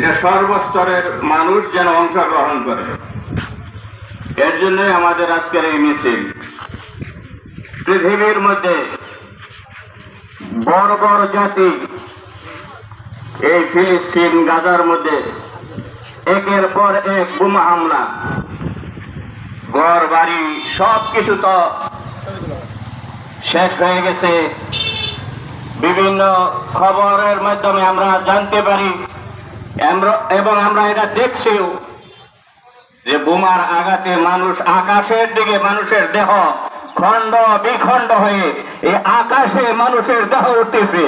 এটা সর্বস্তরের মানুষ যেন অংশগ্রহণ করে। এর জন্যই আমাদের আজকের এই মিছিল। পৃথিবীর মধ্যে বড় বড় জাতি এই ফিলিস্তিন গাজার মধ্যে একের পর এক বোমা হামলা, ঘর বাড়ি সবকিছু তো শেষ হয়ে গেছে। বিভিন্ন খবরের মাধ্যমে আমরা জানতে পারি এবং আমরা এটা দেখছিও যে বোমার আঘাতে মানুষ আকাশের দিকে, মানুষের দেহ খণ্ড বিখণ্ড হয়ে এই আকাশে মানুষের দেহ উঠতেছে।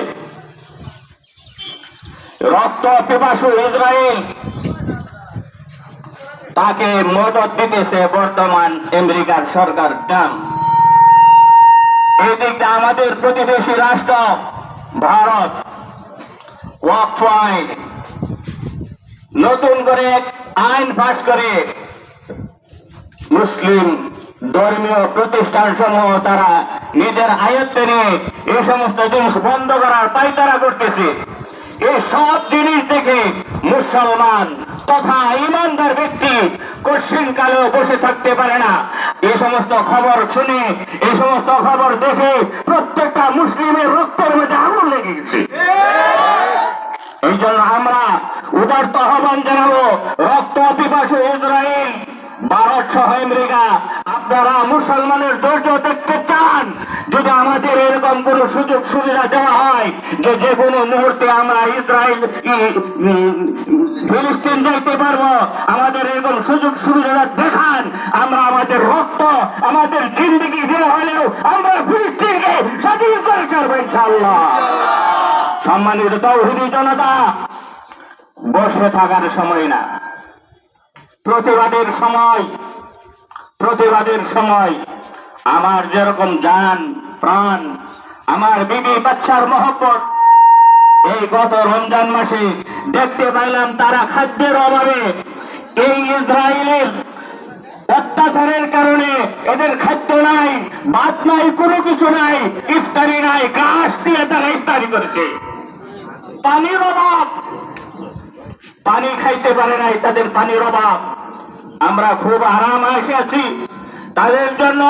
রক্ত পিপাসু ইসরায়েল তাকে মদত দিতেছে বর্তমান আমেরিকার সরকার ট্রাম্প। এই দিকটা আমাদের প্রতিবেশী রাষ্ট্র ভারত ওয়াকফ আইন নতুন করে আইন পাশ করে মুসলিম ধর্মীয় প্রতিষ্ঠান সমূহ তারা নিজের আয়ত্তে নিয়ে এই সমস্ত জিনিস বন্ধ করার পায়তারা করতেছে। এই সব জিনিস দেখে মুসলমান তথা ইমানদার ব্যক্তি কঠিন কালেও বসে থাকতে পারে না। এই সমস্ত খবর শুনে, এই সমস্ত খবর দেখে প্রত্যেকটা মুসলিমের রক্তের মধ্যে আগুন লেগে গেছে। এই জন্য আমরা উদারত আহ্বান জানাবো, রক্ত পিপাসু ইসরায়েল, ভারত সহ আমেরিকা, আপনারা মুসলমানের ধৈর্য দেখতে চান? যদি আমাদের এরকম কোন সুযোগ সুবিধা দেওয়া হয় যে যে কোনো মুহূর্তে আমরা ইসরায়েল ফিলিস্তিন যাইতে পারবো, আমাদের এরকম সুযোগ সুবিধা দেখান, আমরা আমাদের রক্ত, আমাদের জিন্দেগি দিয়ে হলেও আমরা ফিলিস্তিনকে স্বাধীন করে ছাড়বো ইনশাআল্লাহ। সম্মানিত তাওহীদি জনতা, বসে থাকার সময় না, প্রতিবাদের সময়। প্রতিবাদের সময় আমার যেরকম জান প্রাণ, আমার বিবি বাচ্চার মহব্বত, এই গত রমজান মাসে দেখতে পাইলাম তারা খাদ্যের অভাবে, এই ইসরায়েলের অত্যাচারের কারণে এদের খাদ্য নাই, ভাত নাই, কোনো কিছু নাই, ইফতারি নাই, ঘাস দিয়ে তারা ইফতারি করেছে। পানির অভাব, পানি খাইতে পারে নাই, তাদের পানির অভাব। আমরা খুব আরাম আসে আছি। তাদের জন্য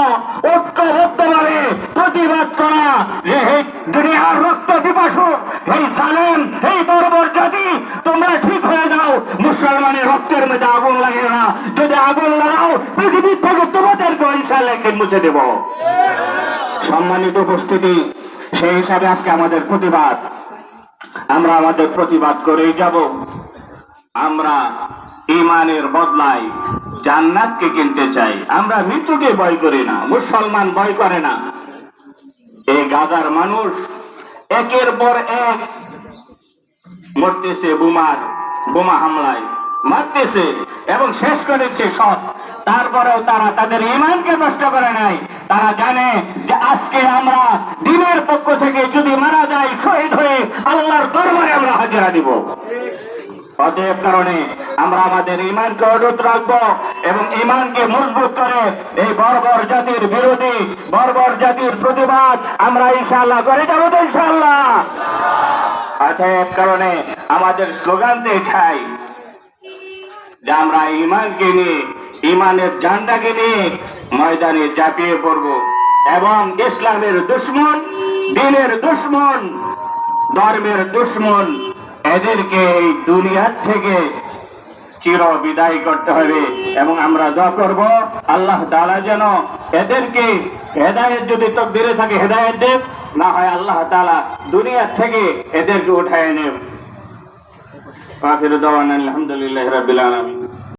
ঐক্যবদ্ধভাবে প্রতিবাদ করা যে এই দুনিয়ার রক্ত পিপাসু এই জালেম, এই বর্বর জাতি, তোমরা ঠিক হয়ে যাও, মুসলমানের রক্তের মধ্যে আগুন লাগে না। যদি আগুন লাগাও পৃথিবীর থেকে তোমাদেরকে ইনশাআল্লাহ মুছে দেব। সম্মানিত উপস্থিতি, সেই হিসাবে আজকে আমাদের প্রতিবাদ, আমরা আমাদের প্রতিবাদ করেই যাব। আমরা ইমানের বদলায় জান্নাতকে কিনতে চাই। আমরা মৃত্যুকে ভয় করি না, মুসলমান ভয় করে না। এই গাজার মানুষ একের পর এক মরতেছে, বোমা হামলায় মারতেছে এবং শেষ করেছে সব। তারপরেও তারা তাদের ইমানকে নষ্ট করে নাই। তারা জানে যে আজকে আমরা দিনের পক্ষ থেকে যদি মারা যাই, শহীদ হয়ে আল্লাহর দরবারে আমরা হাজিরা দিব। অতএব কারণে আমরা আমাদের ইমানকে অটুট রাখবো এবং ইমানকে মজবুত করে এই বর্বর জাতির বিরোধী, বর্বর জাতির প্রতিবাদ আমরা ইনশাআল্লাহ করে যাবো তো ইনশাআল্লাহ। অতএব কারণে আমাদের স্লোগানতে ঠাই যে আমরা ইমানকে নিয়ে, ইমানের ঝান্ডাকে নিয়ে ময়দানে ঝাঁপিয়ে পড়বো এবং ইসলামের দুশ্মন, দিনের দুশ্মন, ধর্মের দুশ্মন, এদেরকে এই দুনিয়ার থেকে চির বিদায় করতে হবে। এবং আমরা দোয়া করব আল্লাহ তাআলা যেন এদেরকে হেদায়েত, যদি তকদিরে থাকে হেদায়েত দেব, না হয় আল্লাহ তাআলা দুনিয়ার থেকে এদেরকে উঠায় নেব। আখিরু দাওয়ানা আলহামদুলিল্লাহি রাব্বিল আলামিন।